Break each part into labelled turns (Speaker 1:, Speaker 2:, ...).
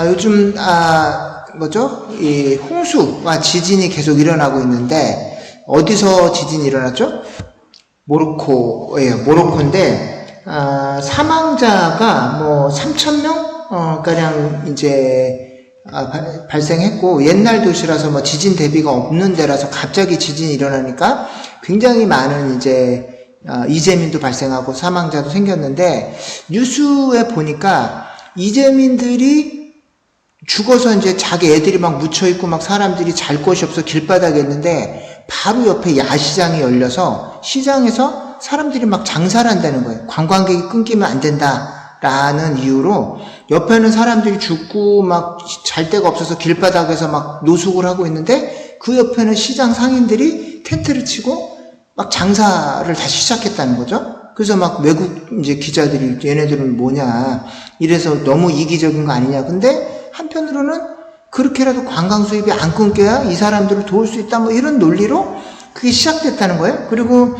Speaker 1: 요즘 뭐죠? 이 홍수와 지진이 계속 일어나고 있는데 어디서 지진이 일어났죠? 모로코예요. 모로코인데 사망자가 뭐 3,000명 가량 이제 발생했고, 옛날 도시라서 뭐 지진 대비가 없는 데라서 갑자기 지진이 일어나니까 굉장히 많은 이제 이재민도 발생하고 사망자도 생겼는데, 뉴스에 보니까 이재민들이 죽어서 이제 자기 애들이 막 묻혀있고 막 사람들이 잘 곳이 없어 길바닥에 있는데, 바로 옆에 야시장이 열려서 시장에서 사람들이 막 장사를 한다는 거예요. 관광객이 끊기면 안 된다라는 이유로 옆에는 사람들이 죽고 막 잘 데가 없어서 길바닥에서 막 노숙을 하고 있는데, 그 옆에는 시장 상인들이 텐트를 치고 막 장사를 다시 시작했다는 거죠. 그래서 막 외국 이제 기자들이 얘네들은 뭐냐, 이래서 너무 이기적인 거 아니냐. 근데 한편으로는 그렇게라도 관광 수입이 안 끊겨야 이 사람들을 도울 수 있다, 뭐 이런 논리로 그게 시작됐다는 거예요. 그리고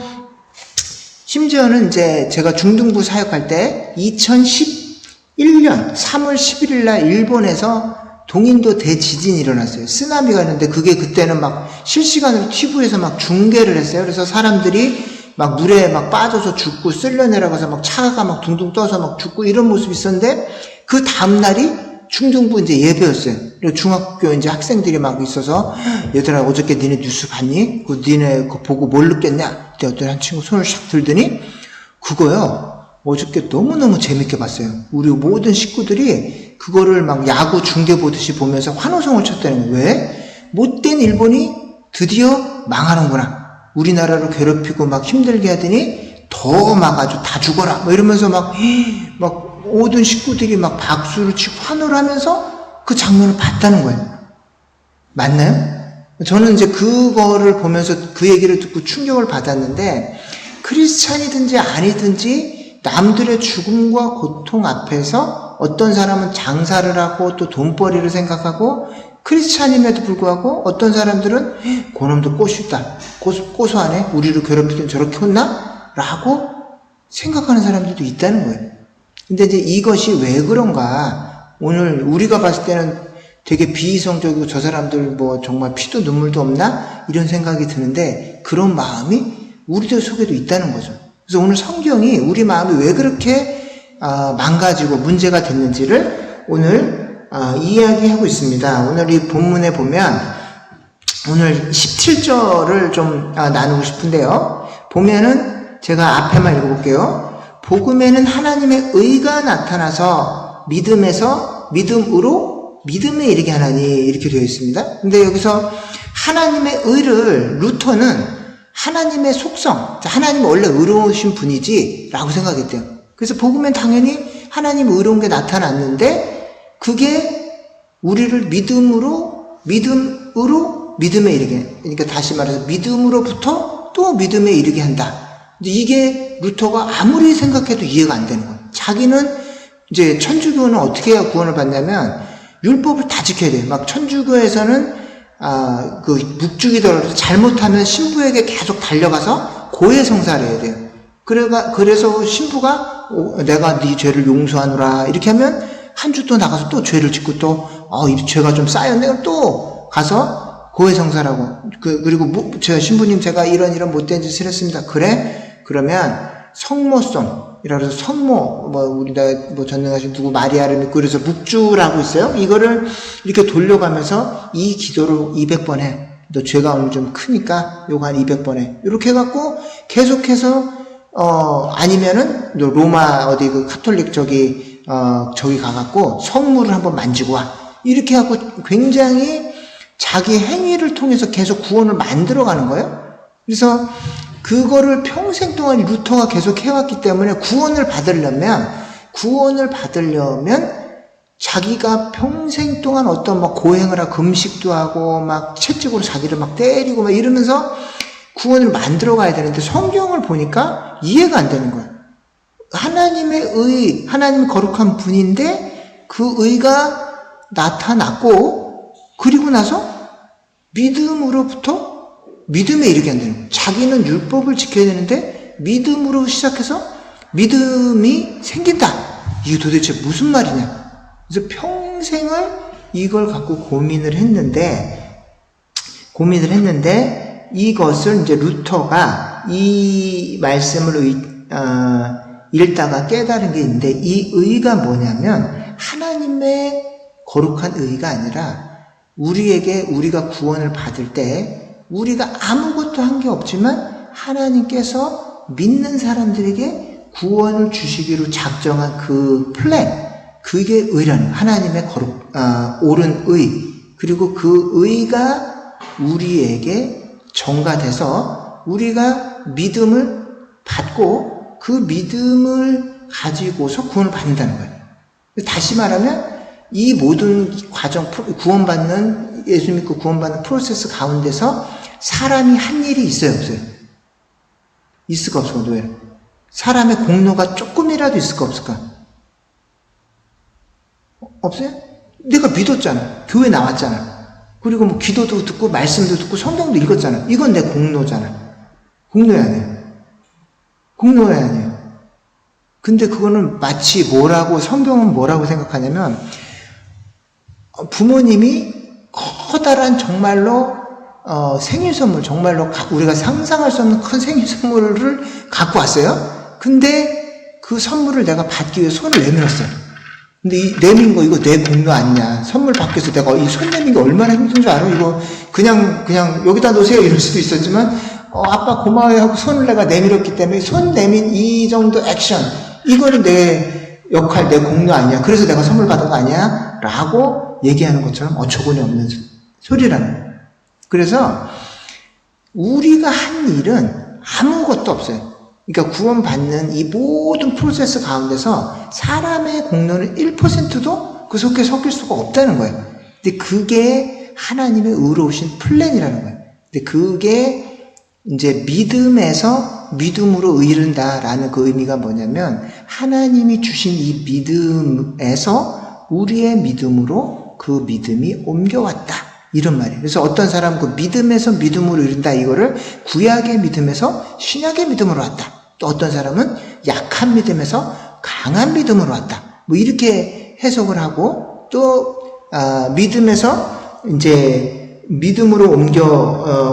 Speaker 1: 심지어는 이제 제가 중등부 사역할 때 2011년 3월 11일 날 일본에서 동인도 대지진이 일어났어요. 쓰나미가 있는데, 그게 그때는 막 실시간으로 TV에서 막 중계를 했어요. 그래서 사람들이 막 물에 막 빠져서 죽고 쓸려 내려가서 막 차가 막 둥둥 떠서 막 죽고 이런 모습이 있었는데, 그 다음날이 중등부 이제 예배였어요. 그리고 중학교 이제 학생들이 막 있어서, 얘들아 어저께 니네 뉴스 봤니? 그 니네 그거 보고 뭘 느꼈냐? 그때 어떤 한 친구 손을 샥 들더니, 그거요, 어저께 너무너무 재밌게 봤어요. 우리 모든 식구들이 그거를 막 야구 중계 보듯이 보면서 환호성을 쳤다는 거예요. 왜? 못된 일본이 드디어 망하는구나. 우리나라를 괴롭히고 막 힘들게 하더니 더 막 아주 다 죽어라, 뭐 이러면서 막 모든 식구들이 막 박수를 치고 환호를 하면서 그 장면을 봤다는 거예요. 맞나요? 저는 이제 그거를 보면서 그 얘기를 듣고 충격을 받았는데, 크리스찬이든지 아니든지 남들의 죽음과 고통 앞에서 어떤 사람은 장사를 하고 또 돈벌이를 생각하고, 크리스찬임에도 불구하고 어떤 사람들은 그놈도 꼬시다, 고소하네, 우리를 괴롭히든 저렇게 혼나? 라고 생각하는 사람들도 있다는 거예요. 근데 이제 이것이 왜 그런가, 오늘 우리가 봤을 때는 되게 비이성적이고 저 사람들 뭐 정말 피도 눈물도 없나? 이런 생각이 드는데, 그런 마음이 우리들 속에도 있다는 거죠. 그래서 오늘 성경이 우리 마음이 왜 그렇게 망가지고 문제가 됐는지를 오늘 이야기하고 있습니다. 오늘 이 본문에 보면 오늘 17절을 좀 나누고 싶은데요. 보면은 제가 앞에만 읽어볼게요. 복음에는 하나님의 의가 나타나서 믿음에서 믿음으로 믿음에 이르게 하나니, 이렇게 되어 있습니다. 근데 여기서 하나님의 의를 루터는 하나님의 속성, 하나님은 원래 의로우신 분이지 라고 생각했대요. 그래서 복음엔 당연히 하나님 의로운 게 나타났는데, 그게 우리를 믿음으로 믿음에 이르게, 그러니까 다시 말해서 믿음으로부터 또 믿음에 이르게 한다. 이게 루터가 아무리 생각해도 이해가 안 되는 거예요. 자기는 이제 천주교는 어떻게 해야 구원을 받냐면 율법을 다 지켜야 돼요. 막 천주교에서는 그 묵주기도를 잘못하면 신부에게 계속 달려가서 고해성사를 해야 돼요. 그래서 신부가 내가 네 죄를 용서하노라 이렇게 하면 한 주 또 나가서 또 죄를 짓고 또 이 죄가 좀 쌓였네, 또 가서 고해성사라고. 그리고 저 신부님 제가 이런 못된 짓을 했습니다. 그래? 그러면 성모성이라 그래서 성모, 우리나라 전능하신 누구 마리아를 믿고, 그래서 묵주라고 있어요. 이거를 이렇게 돌려가면서 이 기도를 200번 해. 너 죄가 오늘 좀 크니까 요거 한 200번 해. 이렇게 해갖고 계속해서 아니면은 로마 어디 그 카톨릭 저기 가갖고 성물을 한번 만지고 와. 이렇게 하고 굉장히 자기 행위를 통해서 계속 구원을 만들어가는 거예요. 그래서 그거를 평생 동안 루터가 계속 해왔기 때문에 구원을 받으려면 자기가 평생 동안 어떤 막 고행을 하고 금식도 하고 막 채찍으로 자기를 막 때리고 막 이러면서 구원을 만들어 가야 되는데, 성경을 보니까 이해가 안 되는 거예요. 하나님의 의, 하나님 거룩한 분인데 그 의가 나타났고, 그리고 나서 믿음으로부터 믿음에 이르게 한다는 거예요. 자기는 율법을 지켜야 되는데 믿음으로 시작해서 믿음이 생긴다. 이게 도대체 무슨 말이냐. 그래서 평생을 이걸 갖고 고민을 했는데 이것을 이제 루터가 이 말씀을 읽다가 깨달은 게 있는데, 이 의가 뭐냐면 하나님의 거룩한 의가 아니라 우리가 구원을 받을 때 우리가 아무것도 한 게 없지만 하나님께서 믿는 사람들에게 구원을 주시기로 작정한 그 플랜, 그게 의라는 거예요. 하나님의 옳은 의, 그리고 그 의가 우리에게 전가돼서 우리가 믿음을 받고 그 믿음을 가지고서 구원을 받는다는 거예요. 다시 말하면 이 모든 과정, 예수 믿고 구원받는 프로세스 가운데서 사람이 한 일이 있어요, 없어요? 있을까 없을까? 왜? 사람의 공로가 조금이라도 있을까 없을까? 없어요? 내가 믿었잖아. 교회 나왔잖아. 그리고 뭐 기도도 듣고 말씀도 듣고 성경도 읽었잖아. 이건 내 공로잖아. 공로야 아니에요? 공로야 아니에요? 근데 그거는 마치 성경은 뭐라고 생각하냐면, 부모님이 커다란 정말로 생일 선물, 정말로 우리가 상상할 수 없는 큰 생일 선물을 갖고 왔어요. 근데 그 선물을 내가 받기 위해 손을 내밀었어요. 근데 이 내민 거 이거 내 공로 아니냐. 선물 받기 위해서 내가 이 손 내민 게 얼마나 힘든 줄 알아? 이거 그냥 여기다 놓으세요 이럴 수도 있었지만, 아빠 고마워요 하고 손을 내가 내밀었기 때문에 손 내민 이 정도 액션, 이거는 내 역할, 내 공로 아니야. 그래서 내가 선물 받은 거 아니야? 라고 얘기하는 것처럼 어처구니 없는 소리라는 거예요. 그래서 우리가 한 일은 아무것도 없어요. 그러니까 구원받는 이 모든 프로세스 가운데서 사람의 공로는 1%도 그 속에 섞일 수가 없다는 거예요. 근데 그게 하나님의 의로우신 플랜이라는 거예요. 근데 그게 이제 믿음으로 이른다라는 그 의미가 뭐냐면, 하나님이 주신 이 믿음에서 우리의 믿음으로 그 믿음이 옮겨왔다, 이런 말이에요. 그래서 어떤 사람은 그 믿음에서 믿음으로 이른다, 이거를 구약의 믿음에서 신약의 믿음으로 왔다. 또 어떤 사람은 약한 믿음에서 강한 믿음으로 왔다, 뭐 이렇게 해석을 하고, 또 믿음에서 이제 믿음으로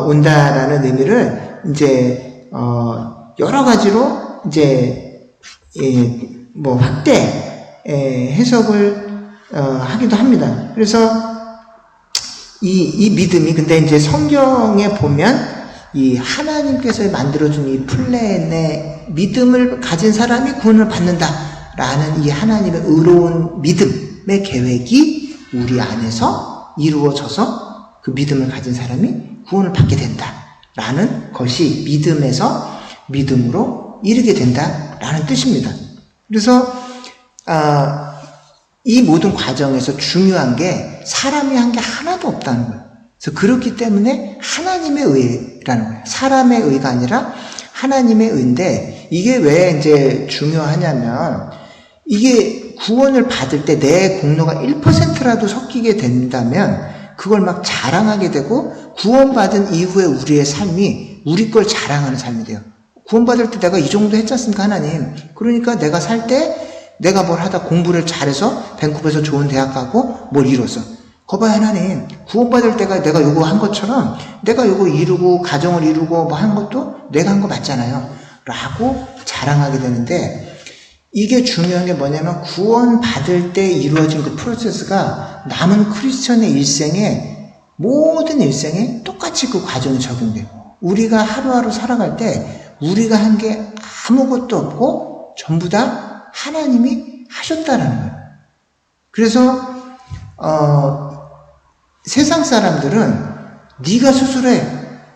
Speaker 1: 온다라는 의미를 이제 여러 가지로 이제 뭐 확대 해석을 하기도 합니다. 그래서 이 믿음이, 근데 이제 성경에 보면 이 하나님께서 만들어준 이 플랜에 믿음을 가진 사람이 구원을 받는다라는 이 하나님의 의로운 믿음의 계획이 우리 안에서 이루어져서 그 믿음을 가진 사람이 구원을 받게 된다라는 것이 믿음에서 믿음으로 이르게 된다라는 뜻입니다. 그래서 이 모든 과정에서 중요한 게 사람이 한 게 하나도 없다는 거예요. 그래서 그렇기 때문에 하나님의 의라는 거예요. 사람의 의가 아니라 하나님의 의인데, 이게 왜 이제 중요하냐면, 이게 구원을 받을 때 내 공로가 1%라도 섞이게 된다면 그걸 막 자랑하게 되고, 구원받은 이후에 우리의 삶이 우리 걸 자랑하는 삶이 돼요. 구원받을 때 내가 이 정도 했지 않습니까, 하나님? 그러니까 내가 살 때 내가 뭘 하다 공부를 잘해서 밴쿠버에서 좋은 대학 가고 뭘 이뤘어. 거봐요, 하나님. 구원받을 때가 내가 요거 한 것처럼 내가 요거 이루고 가정을 이루고 뭐 한 것도 내가 한 거 맞잖아요, 라고 자랑하게 되는데, 이게 중요한 게 뭐냐면, 구원받을 때 이루어진 그 프로세스가 남은 크리스천의 일생에, 모든 일생에 똑같이 그 과정이 적용돼요. 우리가 하루하루 살아갈 때 우리가 한 게 아무것도 없고 전부 다 하나님이 하셨다라는 거예요. 그래서 세상 사람들은 네가 수술해,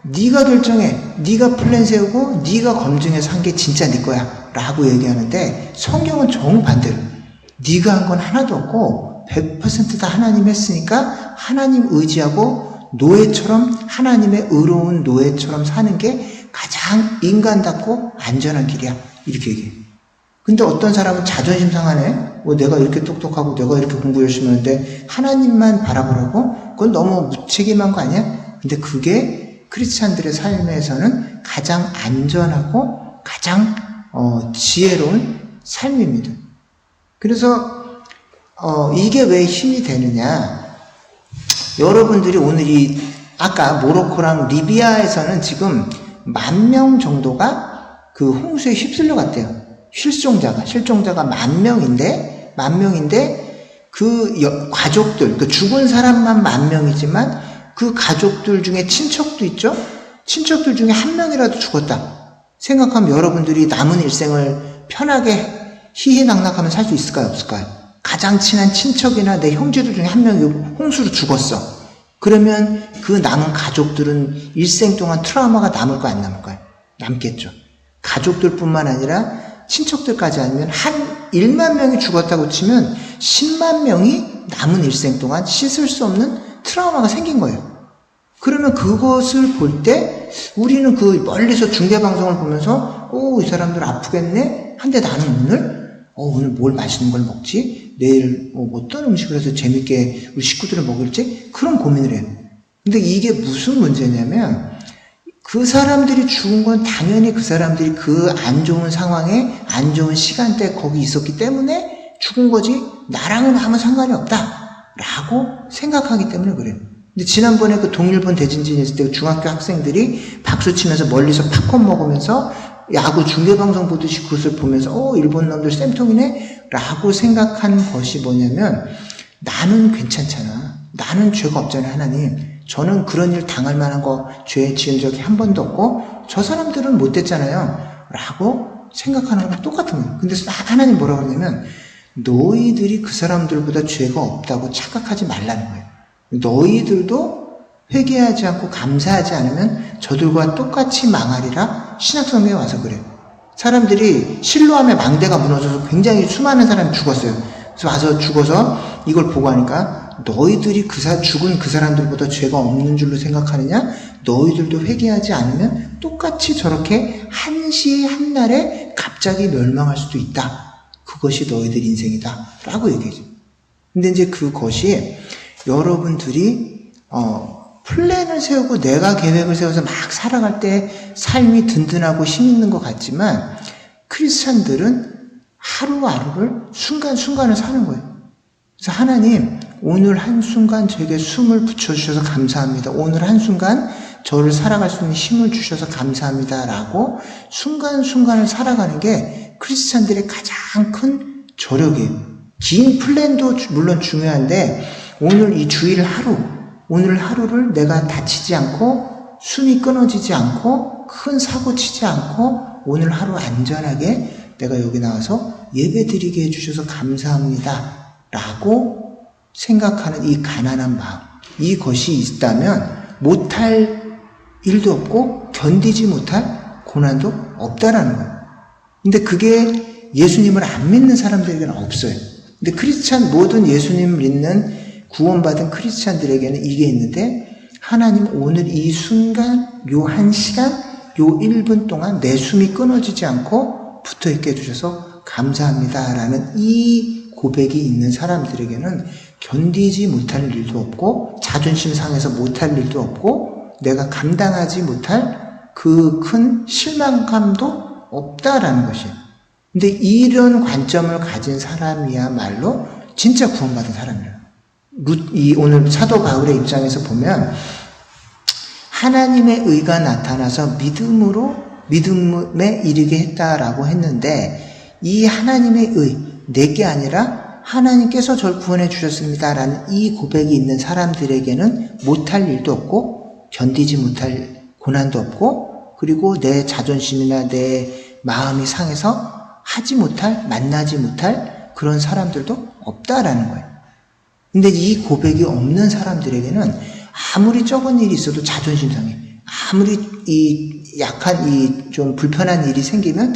Speaker 1: 네가 결정해, 네가 플랜 세우고 네가 검증해서 한 게 진짜 네 거야 라고 얘기하는데, 성경은 정반대로 네가 한 건 하나도 없고 100% 다 하나님 했으니까 하나님 의지하고 노예처럼, 하나님의 의로운 노예처럼 사는 게 가장 인간답고 안전한 길이야, 이렇게 얘기해요. 근데 어떤 사람은 자존심 상하네. 내가 이렇게 똑똑하고 내가 이렇게 공부 열심히 하는데 하나님만 바라보라고? 그건 너무 무책임한 거 아니야? 근데 그게 크리스찬들의 삶에서는 가장 안전하고 가장 지혜로운 삶입니다. 그래서 이게 왜 힘이 되느냐? 여러분들이 오늘 아까 모로코랑 리비아에서는 지금 10,000명 정도가 그 홍수에 휩쓸려 갔대요. 실종자가 10,000명인데, 그 가족들, 그 죽은 사람만 10,000명이지만 그 가족들 중에 친척도 있죠? 친척들 중에 한 명이라도 죽었다 생각하면 여러분들이 남은 일생을 편하게 희희낙낙하면 살 수 있을까요? 없을까요? 가장 친한 친척이나 내 형제들 중에 한 명이 홍수로 죽었어. 그러면 그 남은 가족들은 일생 동안 트라우마가 남을까요? 안 남을까요? 남겠죠. 가족들뿐만 아니라 친척들까지 아니면 한 1만 명이 죽었다고 치면 10만 명이 남은 일생 동안 씻을 수 없는 트라우마가 생긴 거예요. 그러면 그것을 볼 때 우리는 그 멀리서 중계방송을 보면서 이 사람들 아프겠네? 한데 나는 오늘 뭘 맛있는 걸 먹지? 내일 어떤 음식을 해서 재밌게 우리 식구들을 먹을지? 그런 고민을 해요. 근데 이게 무슨 문제냐면 그 사람들이 죽은 건 당연히 그 사람들이 그 안 좋은 상황에 안 좋은 시간대에 거기 있었기 때문에 죽은 거지 나랑은 아무 상관이 없다 라고 생각하기 때문에 그래요. 근데 지난번에 그 동일본 대진진이 있을 때 중학교 학생들이 박수치면서 멀리서 팝콘 먹으면서 야구 중계방송 보듯이 그것을 보면서 일본 놈들 쌤통이네 라고 생각한 것이 뭐냐면 나는 괜찮잖아. 나는 죄가 없잖아요. 하나님. 저는 그런 일 당할 만한 죄 지은 적이 한 번도 없고 저 사람들은 못됐잖아요 라고 생각하는 거랑 똑같은 거예요. 근데 하나님 뭐라고 그러냐면 너희들이 그 사람들보다 죄가 없다고 착각하지 말라는 거예요. 너희들도 회개하지 않고 감사하지 않으면 저들과 똑같이 망하리라 신약성경에 와서 그래요. 사람들이 실로암의 망대가 무너져서 굉장히 수많은 사람이 죽었어요. 그래서 와서 죽어서 이걸 보고 하니까 너희들이 죽은 그 사람들보다 죄가 없는 줄로 생각하느냐? 너희들도 회개하지 않으면 똑같이 저렇게 한시에 한날에 갑자기 멸망할 수도 있다. 그것이 너희들 인생이다. 라고 얘기해요. 근데 이제 그것이 여러분들이 플랜을 세우고 내가 계획을 세워서 막 살아갈 때 삶이 든든하고 힘 있는 것 같지만 크리스찬들은 하루하루를 순간순간을 사는 거예요. 그래서 하나님 오늘 한순간 저에게 숨을 붙여주셔서 감사합니다. 오늘 한순간 저를 살아갈 수 있는 힘을 주셔서 감사합니다. 라고 순간순간을 살아가는 게 크리스찬들의 가장 큰 저력이에요. 긴 플랜도 물론 중요한데 오늘 이 주일 오늘 하루를 내가 다치지 않고 숨이 끊어지지 않고 큰 사고 치지 않고 오늘 하루 안전하게 내가 여기 나와서 예배 드리게 해주셔서 감사합니다. 라고 생각하는 이 가난한 마음, 이것이 있다면 못할 일도 없고 견디지 못할 고난도 없다라는 거예요. 근데 그게 예수님을 안 믿는 사람들에게는 없어요. 근데 모든 예수님을 믿는 구원받은 크리스찬들에게는 이게 있는데 하나님 오늘 이 순간 요 1시간 요 1분 동안 내 숨이 끊어지지 않고 붙어있게 해주셔서 감사합니다 라는 이 고백이 있는 사람들에게는 견디지 못할 일도 없고 자존심 상해서 못할 일도 없고 내가 감당하지 못할 그 큰 실망감도 없다라는 것이에요. 근데 이런 관점을 가진 사람이야말로 진짜 구원받은 사람이에요. 오늘 사도 바울의 입장에서 보면 하나님의 의가 나타나서 믿음에 이르게 했다라고 했는데 이 하나님의 의, 내게 아니라 하나님께서 저를 구원해 주셨습니다 라는 이 고백이 있는 사람들에게는 못할 일도 없고 견디지 못할 고난도 없고 그리고 내 자존심이나 내 마음이 상해서 만나지 못할 그런 사람들도 없다라는 거예요. 근데 이 고백이 없는 사람들에게는 아무리 적은 일이 있어도 자존심 상해. 아무리 약한 좀 불편한 일이 생기면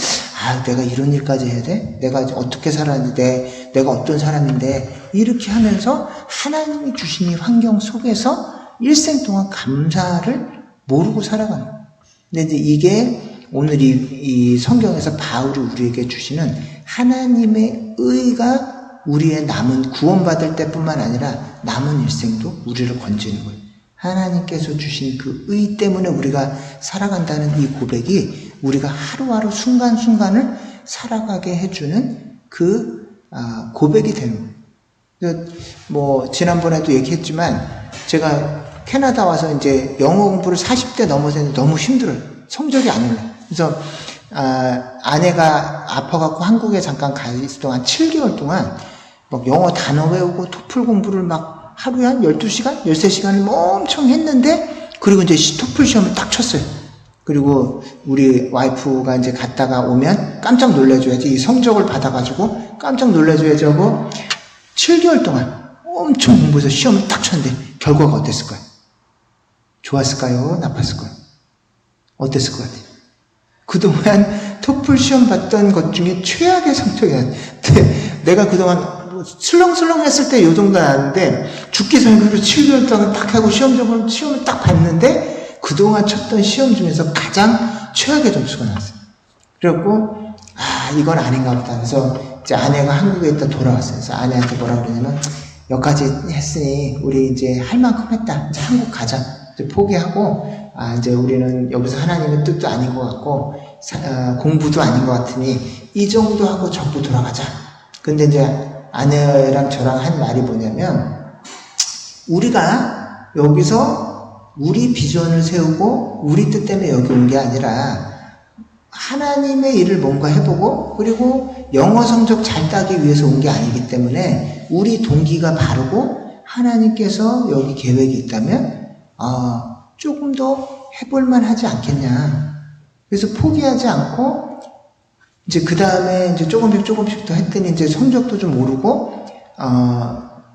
Speaker 1: 내가 이런 일까지 해야 돼? 내가 어떻게 살았는데 내가 어떤 사람인데 이렇게 하면서 하나님이 주신 이 환경 속에서 일생 동안 감사를 모르고 살아가는 거예요. 근데 이제 이게 오늘 이 성경에서 바울이 우리에게 주시는 하나님의 의가 우리의 남은 구원받을 때뿐만 아니라 남은 일생도 우리를 건지는 거예요. 하나님께서 주신 그 의 때문에 우리가 살아간다는 이 고백이 우리가 하루하루 순간순간을 살아가게 해주는 그 고백이 되는 거예요. 그래서 뭐 지난번에도 얘기했지만 제가 캐나다 와서 이제 영어 공부를 40대 넘어서 했는데 너무 힘들어요. 성적이 안 올라. 그래서 아내가 아파갖고 한국에 잠깐 가 있을 동안 7개월 동안 막 영어 단어 외우고 토플 공부를 막 하루에 한 12시간, 13시간을 엄청 했는데, 그리고 이제 토플 시험을 딱 쳤어요. 그리고 우리 와이프가 이제 갔다가 오면 깜짝 놀래줘야지. 이 성적을 받아가지고 깜짝 놀래줘야지 하고 7개월 동안 엄청 공부해서 시험을 딱 쳤는데 결과가 어땠을까요? 좋았을까요? 나빴을까요? 어땠을 것 같아요? 그동안 토플 시험 봤던 것 중에 최악의 성적이었는데, 내가 그동안 슬렁슬렁 했을 때 요 정도 나왔는데, 죽기 전에 7개월 동안 딱 하고 시험을 딱 봤는데, 그동안 쳤던 시험 중에서 가장 최악의 점수가 나왔어요. 그래갖고, 이건 아닌가 보다. 그래서 이제 아내가 한국에 있다 돌아왔어요. 그래서 아내한테 뭐라 그러냐면, 여기까지 했으니, 우리 이제 할 만큼 했다. 이제 한국 가자. 이제 포기하고, 이제 우리는 여기서 하나님의 뜻도 아닌 것 같고, 공부도 아닌 것 같으니, 이 정도 하고 적고 돌아가자. 근데 이제 아내랑 저랑 한 말이 뭐냐면, 우리가 여기서 우리 비전을 세우고, 우리 뜻 때문에 여기 온 게 아니라, 하나님의 일을 뭔가 해보고, 그리고 영어 성적 잘 따기 위해서 온 게 아니기 때문에, 우리 동기가 바르고, 하나님께서 여기 계획이 있다면, 조금 더 해볼만 하지 않겠냐. 그래서 포기하지 않고, 이제 그 다음에 이제 조금씩 더 했더니 이제 성적도 좀 오르고,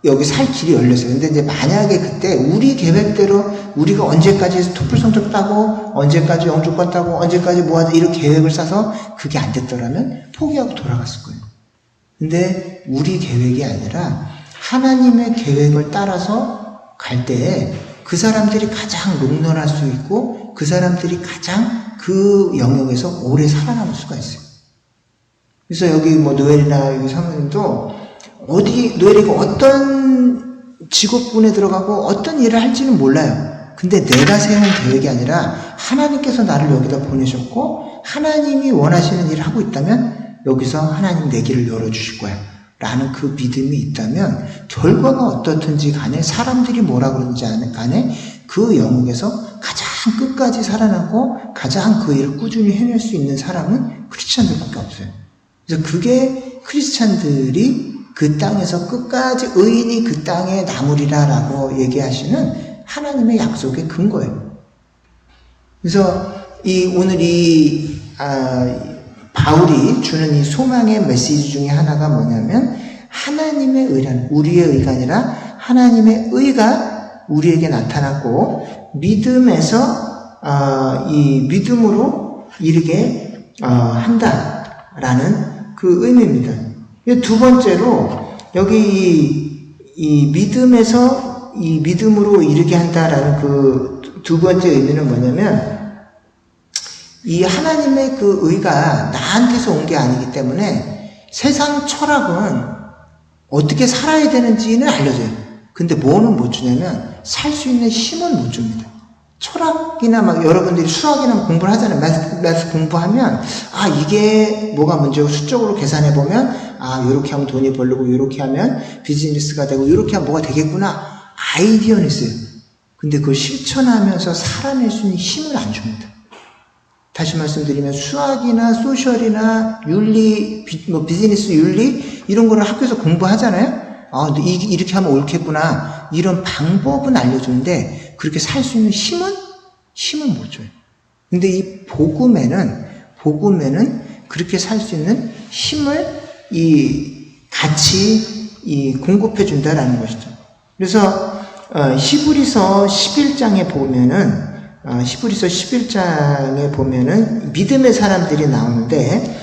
Speaker 1: 여기 살 길이 열렸어요. 근데 이제 만약에 그때 우리 계획대로 우리가 언제까지 토플 성적 따고, 언제까지 영주권 따고, 언제까지 뭐 하자, 이런 계획을 짜서 그게 안 됐더라면 포기하고 돌아갔을 거예요. 근데 우리 계획이 아니라 하나님의 계획을 따라서 갈 때에 그 사람들이 가장 롱런할 수 있고, 그 사람들이 가장 그 영역에서 오래 살아남을 수가 있어요. 그래서 여기 뭐 노엘이나 여기 사모님도 노엘이가 어떤 직업군에 들어가고 어떤 일을 할지는 몰라요. 근데 내가 세운 계획이 아니라 하나님께서 나를 여기다 보내셨고, 하나님이 원하시는 일을 하고 있다면 여기서 하나님 내 길을 열어주실 거야 라는 그 믿음이 있다면, 결과가 어떻든지 간에, 사람들이 뭐라 그러는지 간에 그 영역에서 가장 끝까지 살아남고 가장 그 일을 꾸준히 해낼 수 있는 사람은 크리스찬들밖에 없어요. 그래서 그게 크리스찬들이 그 땅에서 끝까지 의인이 그 땅에 남으리라 라고 얘기하시는 하나님의 약속의 근거예요. 그래서 오늘 바울이 주는 이 소망의 메시지 중에 하나가 뭐냐면, 하나님의 의란, 우리의 의가 아니라 하나님의 의가 우리에게 나타났고, 믿음에서 이 믿음으로 이르게 한다라는 그 의미입니다. 두 번째로 여기 이 믿음에서 이 믿음으로 이르게 한다라는 그 두 번째 의미는 뭐냐면, 이 하나님의 그 의가 나한테서 온 게 아니기 때문에 세상 철학은 어떻게 살아야 되는지는 알려줘요. 근데 뭐는 못 주냐면 살 수 있는 힘은 못 줍니다. 철학이나 막 여러분들이 수학이나 공부를 하잖아요. 매스 공부하면 이게 뭐가 문제고 수적으로 계산해 보면 이렇게 하면 돈이 벌리고, 이렇게 하면 비즈니스가 되고, 이렇게 하면 뭐가 되겠구나, 아이디어는 있어요. 근데 그걸 실천하면서 살아낼 수 있는 힘을 안 줍니다. 다시 말씀드리면 수학이나 소셜이나 윤리, 비즈니스 윤리 이런 거를 학교에서 공부하잖아요. 이렇게 하면 옳겠구나, 이런 방법은 알려주는데 그렇게 살 수 있는 힘은 못 줘요. 근데 이 복음에는 그렇게 살 수 있는 힘을 같이 공급해 준다라는 것이죠. 그래서 히브리서 11장에 보면은 믿음의 사람들이 나오는데,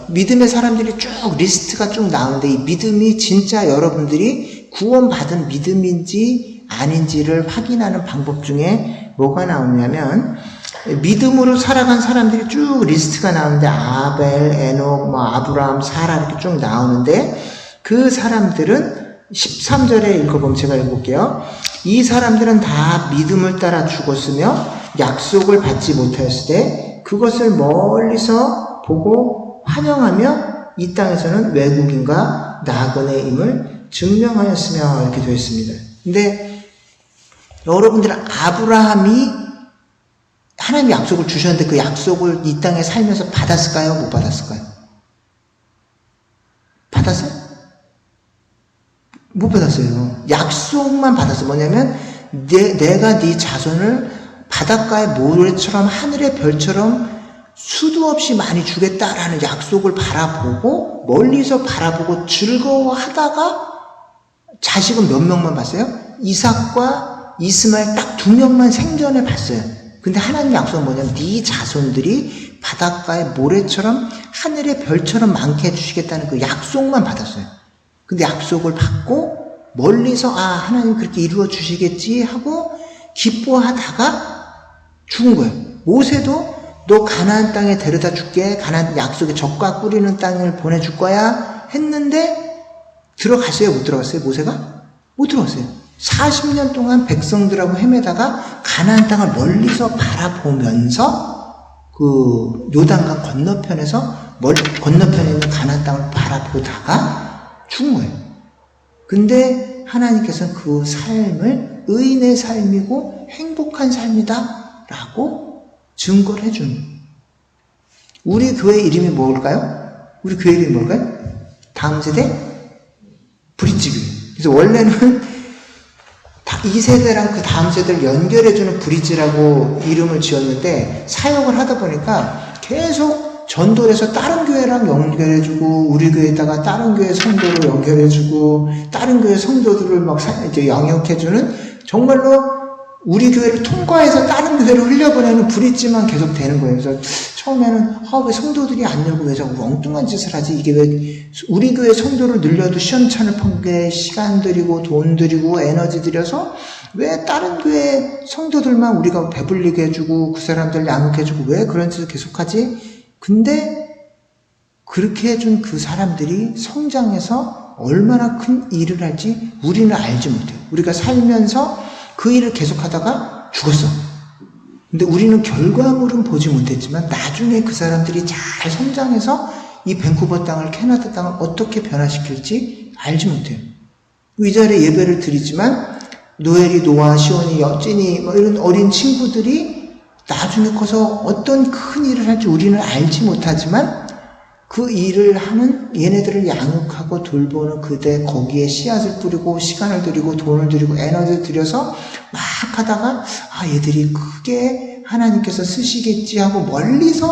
Speaker 1: 믿음의 사람들이 쭉 리스트가 쭉 나오는데, 이 믿음이 진짜 여러분들이 구원받은 믿음인지 아닌지를 확인하는 방법 중에 뭐가 나오냐면, 믿음으로 살아간 사람들이 쭉 리스트가 나오는데, 아벨, 에녹, 아브라함, 사라 이렇게 쭉 나오는데, 그 사람들은 13절에 읽어보면, 제가 읽어볼게요. 이 사람들은 다 믿음을 따라 죽었으며 약속을 받지 못하였을 때 그것을 멀리서 보고 환영하며 이 땅에서는 외국인과 나그네임을 증명하였으며 이렇게 되어 있습니다. 근데 여러분들은 아브라함이 하나님이 약속을 주셨는데 그 약속을 이 땅에 살면서 받았을까요? 못 받았을까요? 받았어요? 못 받았어요. 약속만 받았어요. 뭐냐면 내가 네 자손을 바닷가의 모래처럼 하늘의 별처럼 수도 없이 많이 주겠다라는 약속을 바라보고 멀리서 바라보고 즐거워하다가 자식은 몇 명만 봤어요? 이삭과 이스마엘 딱 2명만 생전에 봤어요. 근데 하나님 약속은 뭐냐면 네 자손들이 바닷가의 모래처럼 하늘의 별처럼 많게 해주시겠다는 그 약속만 받았어요. 근데 약속을 받고 멀리서 하나님 그렇게 이루어 주시겠지 하고 기뻐하다가 죽은 거예요. 모세도 너 가나안 땅에 데려다 줄게. 가나안 약속의 젖과 꿀이는 땅을 보내줄 거야 했는데 들어갔어요? 못 들어갔어요? 모세가? 못 들어갔어요. 40년 동안 백성들하고 헤매다가 가나안 땅을 멀리서 바라보면서 그 요단강 건너편에서 건너편에 있는 가나안 땅을 바라보다가 죽은 거예요. 근데 하나님께서는 그 삶을 의인의 삶이고 행복한 삶이다 라고 증거를 해주는. 우리 교회 이름이 뭘까요? 우리 교회 이름이 뭘까요? 다음 세대? 브릿지교회. 그래서 원래는 이 세대랑 그 다음 세대를 연결해주는 브릿지라고 이름을 지었는데 사역을 하다 보니까 계속 전도를 해서 다른 교회랑 연결해주고 우리 교회에다가 다른 교회 성도를 연결해주고 다른 교회 성도들을 막 이제 양육해주는 정말로 우리 교회를 통과해서 다른 교회를 흘려보내는 브릿지만 계속 되는 거예요. 그래서 처음에는 왜 성도들이 안 열고 왜 자꾸 엉뚱한 짓을 하지? 이게 왜 우리 교회 성도를 늘려도 시원찮을 판게 시간 들이고 돈 들이고 에너지 들여서 왜 다른 교회 성도들만 우리가 배불리게 해주고 그 사람들 양육해주고 왜 그런 짓을 계속하지? 근데 그렇게 해준 그 사람들이 성장해서 얼마나 큰 일을 할지 우리는 알지 못해요. 우리가 살면서 그 일을 계속하다가 죽었어. 근데 우리는 결과물은 보지 못했지만 나중에 그 사람들이 잘 성장해서 이 밴쿠버 땅을 캐나다 땅을 어떻게 변화시킬지 알지 못해요. 이 자리에 예배를 드리지만 노엘이, 노아, 시온이, 찐이 이런 어린 친구들이 나중에 커서 어떤 큰 일을 할지 우리는 알지 못하지만 그 일을 하는 얘네들을 양육하고 돌보는 그대 거기에 씨앗을 뿌리고 시간을 들이고 돈을 들이고 에너지를 들여서 막 하다가 얘들이 크게 하나님께서 쓰시겠지 하고 멀리서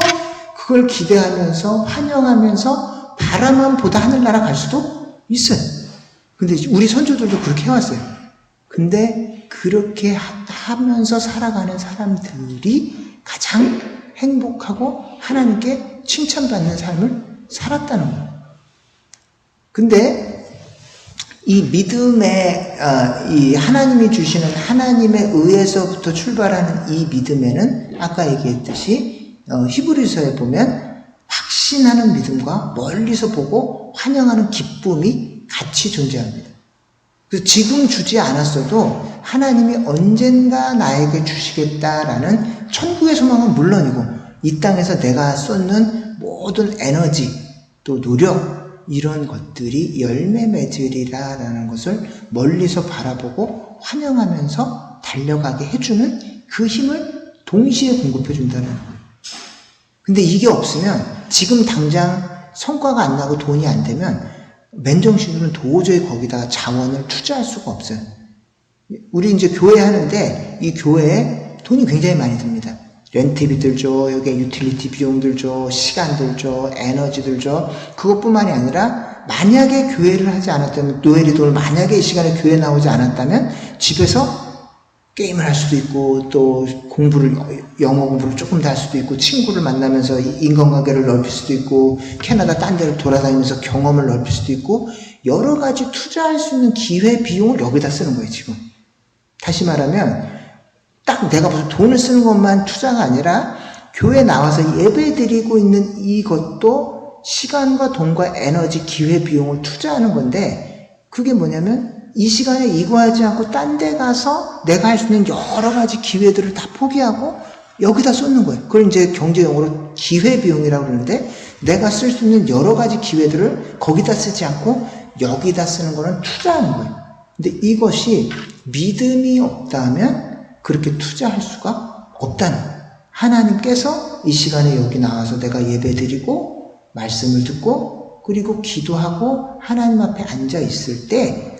Speaker 1: 그걸 기대하면서 환영하면서 바라만 보다 하늘나라 갈 수도 있어요. 근데 우리 선조들도 그렇게 해왔어요. 근데 그렇게 하면서 살아가는 사람들이 가장 행복하고 하나님께 칭찬받는 삶을 살았다는 거예요. 근데 이 믿음의 이 하나님이 주시는 하나님의 의에서부터 출발하는 이 믿음에는 아까 얘기했듯이 히브리서에 보면 확신하는 믿음과 멀리서 보고 환영하는 기쁨이 같이 존재합니다. 그래서 지금 주지 않았어도 하나님이 언젠가 나에게 주시겠다라는 천국의 소망은 물론이고 이 땅에서 내가 쏟는 모든 에너지 또 노력 이런 것들이 열매 맺으리라라는 것을 멀리서 바라보고 환영하면서 달려가게 해주는 그 힘을 동시에 공급해 준다는 거예요. 근데 이게 없으면 지금 당장 성과가 안 나고 돈이 안 되면 맨정신으로는 도저히 거기다가 자원을 투자할 수가 없어요. 우리 이제 교회 하는데 이 교회에 돈이 굉장히 많이 듭니다. 렌트비 들죠, 여기 유틸리티 비용들 줘, 시간들 줘, 에너지들 줘. 그것뿐만이 아니라 만약에 교회를 하지 않았다면, 노엘이 돈을 만약에 이 시간에 교회 나오지 않았다면 집에서 게임을 할 수도 있고 또 영어 공부를 조금 더 할 수도 있고 친구를 만나면서 인간관계를 넓힐 수도 있고 캐나다 딴 데를 돌아다니면서 경험을 넓힐 수도 있고 여러 가지 투자할 수 있는 기회 비용을 여기다 쓰는 거예요 지금. 다시 말하면 딱 내가 무슨 돈을 쓰는 것만 투자가 아니라 교회 나와서 예배 드리고 있는 이것도 시간과 돈과 에너지 기회 비용을 투자하는 건데 그게 뭐냐면 이 시간에 이거 하지 않고 딴 데 가서 내가 할 수 있는 여러 가지 기회들을 다 포기하고 여기다 쏟는 거예요. 그걸 이제 경제용어로 기회비용이라고 그러는데 내가 쓸 수 있는 여러 가지 기회들을 거기다 쓰지 않고 여기다 쓰는 거는 투자하는 거예요. 근데 이것이 믿음이 없다면 그렇게 투자할 수가 없다는 거예요. 하나님께서 이 시간에 여기 나와서 내가 예배 드리고 말씀을 듣고 그리고 기도하고 하나님 앞에 앉아 있을 때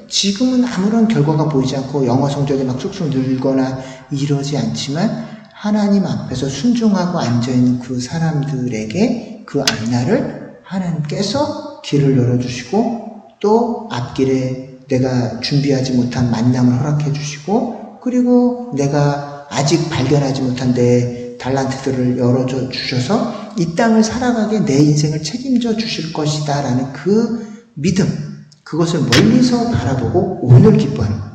Speaker 1: 지금은 아무런 결과가 보이지 않고 영어 성적이 막 쑥쑥 늘거나 이러지 않지만 하나님 앞에서 순종하고 앉아있는 그 사람들에게 그 앞날을 하나님께서 길을 열어주시고 또 앞길에 내가 준비하지 못한 만남을 허락해 주시고 그리고 내가 아직 발견하지 못한 내 달란트들을 열어줘 주셔서 이 땅을 살아가게 내 인생을 책임져 주실 것이다 라는 그 믿음, 그것을 멀리서 바라보고 오늘 기뻐하는 거예요.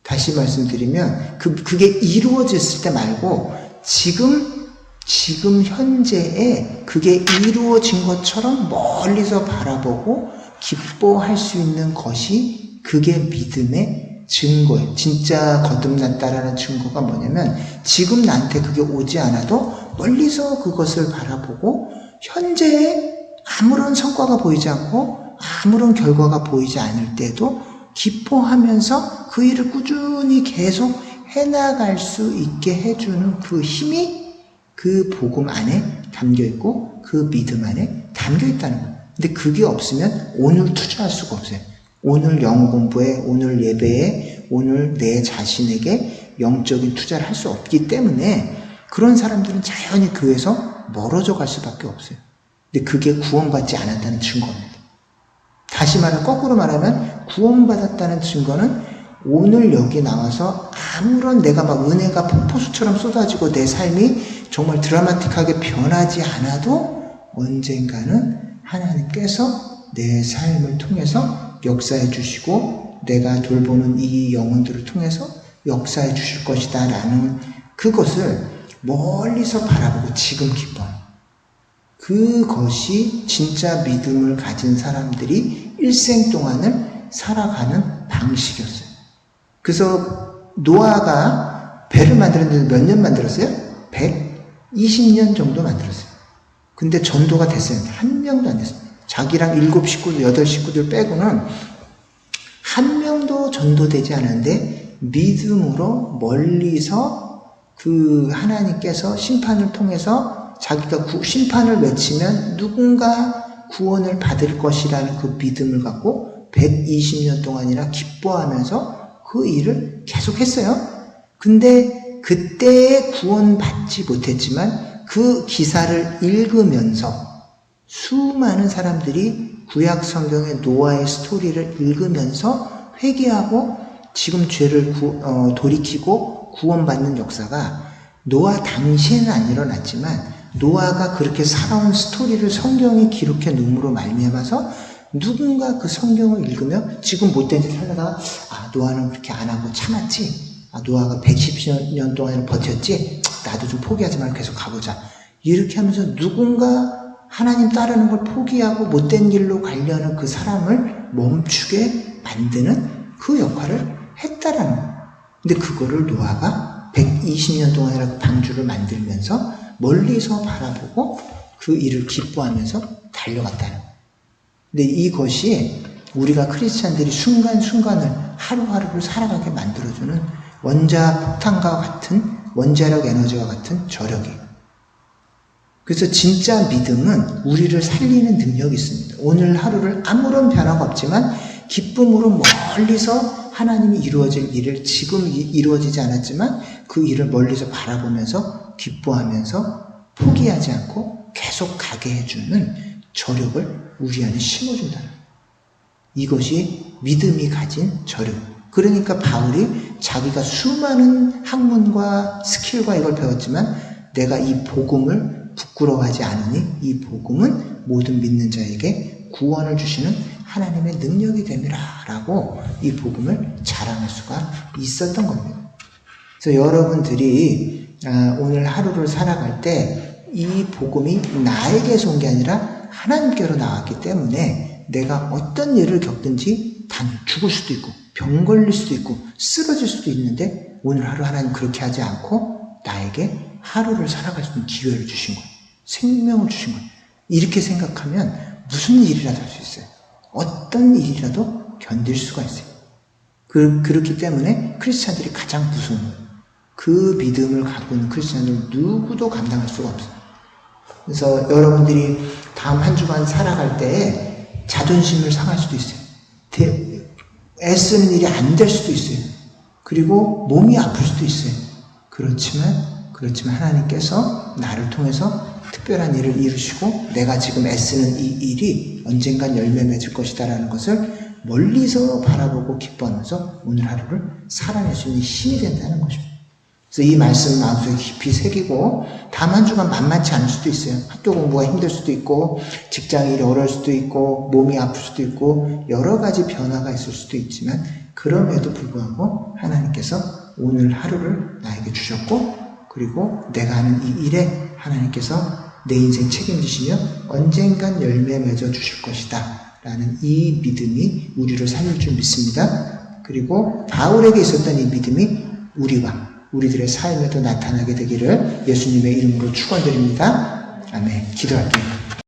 Speaker 1: 다시 말씀드리면 그게 이루어졌을 때 말고 지금 현재에 그게 이루어진 것처럼 멀리서 바라보고 기뻐할 수 있는 것이 그게 믿음의 증거예요. 진짜 거듭났다라는 증거가 뭐냐면 지금 나한테 그게 오지 않아도 멀리서 그것을 바라보고 현재에 아무런 성과가 보이지 않고 아무런 결과가 보이지 않을 때도 기뻐하면서 그 일을 꾸준히 계속 해나갈 수 있게 해주는 그 힘이 그 복음 안에 담겨있고 그 믿음 안에 담겨있다는 거예요. 근데 그게 없으면 오늘 투자할 수가 없어요. 오늘 영어 공부에, 오늘 예배에, 오늘 내 자신에게 영적인 투자를 할 수 없기 때문에 그런 사람들은 자연히 교회에서 멀어져 갈 수밖에 없어요. 근데 그게 구원받지 않았다는 증거입니다. 다시 말하면 거꾸로 말하면 구원받았다는 증거는 오늘 여기 나와서 아무런 내가 막 은혜가 폭포수처럼 쏟아지고 내 삶이 정말 드라마틱하게 변하지 않아도 언젠가는 하나님께서 내 삶을 통해서 역사해 주시고 내가 돌보는 이 영혼들을 통해서 역사해 주실 것이다 라는 그것을 멀리서 바라보고 지금 기뻐요. 그것이 진짜 믿음을 가진 사람들이 일생 동안을 살아가는 방식이었어요. 그래서 노아가 배를 만들었는데 몇 년 만들었어요? 120년 정도 만들었어요. 근데 전도가 됐어요. 한 명도 안 됐어요. 자기랑 7 식구들, 8 식구들 빼고는 한 명도 전도되지 않았는데 믿음으로 멀리서 그 하나님께서 심판을 통해서 자기가 심판을 외치면 누군가 구원을 받을 것이라는 그 믿음을 갖고 120년 동안이나 기뻐하면서 그 일을 계속했어요. 근데 그때 구원받지 못했지만 그 기사를 읽으면서 수많은 사람들이 구약 성경의 노아의 스토리를 읽으면서 회개하고 지금 죄를 돌이키고 구원받는 역사가 노아 당시에는 안 일어났지만 노아가 그렇게 살아온 스토리를 성경에 기록해 놓음으로 말미암아서 누군가 그 성경을 읽으며 지금 못된 짓 하다가 노아는 그렇게 안 하고 참았지, 노아가 110년 동안 버텼지, 나도 좀 포기하지 말고 계속 가보자, 이렇게 하면서 누군가 하나님 따르는 걸 포기하고 못된 길로 가려는 그 사람을 멈추게 만드는 그 역할을 했다라는 거예요. 근데 그거를 노아가 120년 동안이라고 방주를 만들면서 멀리서 바라보고 그 일을 기뻐하면서 달려갔다는 거예요. 근데 이것이 우리가 크리스찬들이 순간순간을 하루하루를 살아가게 만들어주는 원자 폭탄과 같은 원자력 에너지와 같은 저력이에요. 그래서 진짜 믿음은 우리를 살리는 능력이 있습니다. 오늘 하루를 아무런 변화가 없지만 기쁨으로 멀리서 하나님이 이루어질 일을 지금 이루어지지 않았지만 그 일을 멀리서 바라보면서 기뻐하면서 포기하지 않고 계속 가게 해주는 저력을 우리 안에 심어준다는 거예요. 이것이 믿음이 가진 저력. 그러니까 바울이 자기가 수많은 학문과 스킬과 이걸 배웠지만 내가 이 복음을 부끄러워하지 않으니 이 복음은 모든 믿는 자에게 구원을 주시는 하나님의 능력이 됨이라 라고 이 복음을 자랑할 수가 있었던 겁니다. 그래서 여러분들이 오늘 하루를 살아갈 때 이 복음이 나에게서 온 게 아니라 하나님께로 나왔기 때문에 내가 어떤 일을 겪든지 죽을 수도 있고 병 걸릴 수도 있고 쓰러질 수도 있는데 오늘 하루 하나님 그렇게 하지 않고 나에게 하루를 살아갈 수 있는 기회를 주신 거예요. 생명을 주신 거예요. 이렇게 생각하면 무슨 일이라도 할 수 있어요. 어떤 일이라도 견딜 수가 있어요. 그렇기 때문에 크리스찬들이 가장 무서운 거예요. 그 믿음을 갖고 있는 크리스찬은 누구도 감당할 수가 없어요. 그래서 여러분들이 다음 한 주간 살아갈 때에 자존심을 상할 수도 있어요. 애쓰는 일이 안 될 수도 있어요. 그리고 몸이 아플 수도 있어요. 그렇지만 하나님께서 나를 통해서 특별한 일을 이루시고 내가 지금 애쓰는 이 일이 언젠간 열매 맺을 것이다 라는 것을 멀리서 바라보고 기뻐하면서 오늘 하루를 살아낼 수 있는 힘이 된다는 것입니다. 그래서 이 말씀 마음속에 깊이 새기고 다음 한 주간 만만치 않을 수도 있어요. 학교 공부가 힘들 수도 있고 직장 일이 어려울 수도 있고 몸이 아플 수도 있고 여러 가지 변화가 있을 수도 있지만 그럼에도 불구하고 하나님께서 오늘 하루를 나에게 주셨고 그리고 내가 하는 이 일에 하나님께서 내 인생 책임지시며 언젠간 열매 맺어 주실 것이다 라는 이 믿음이 우리를 살릴 줄 믿습니다. 그리고 바울에게 있었던 이 믿음이 우리들의 삶에도 나타나게 되기를 예수님의 이름으로 축원드립니다. 아멘. 기도할게요.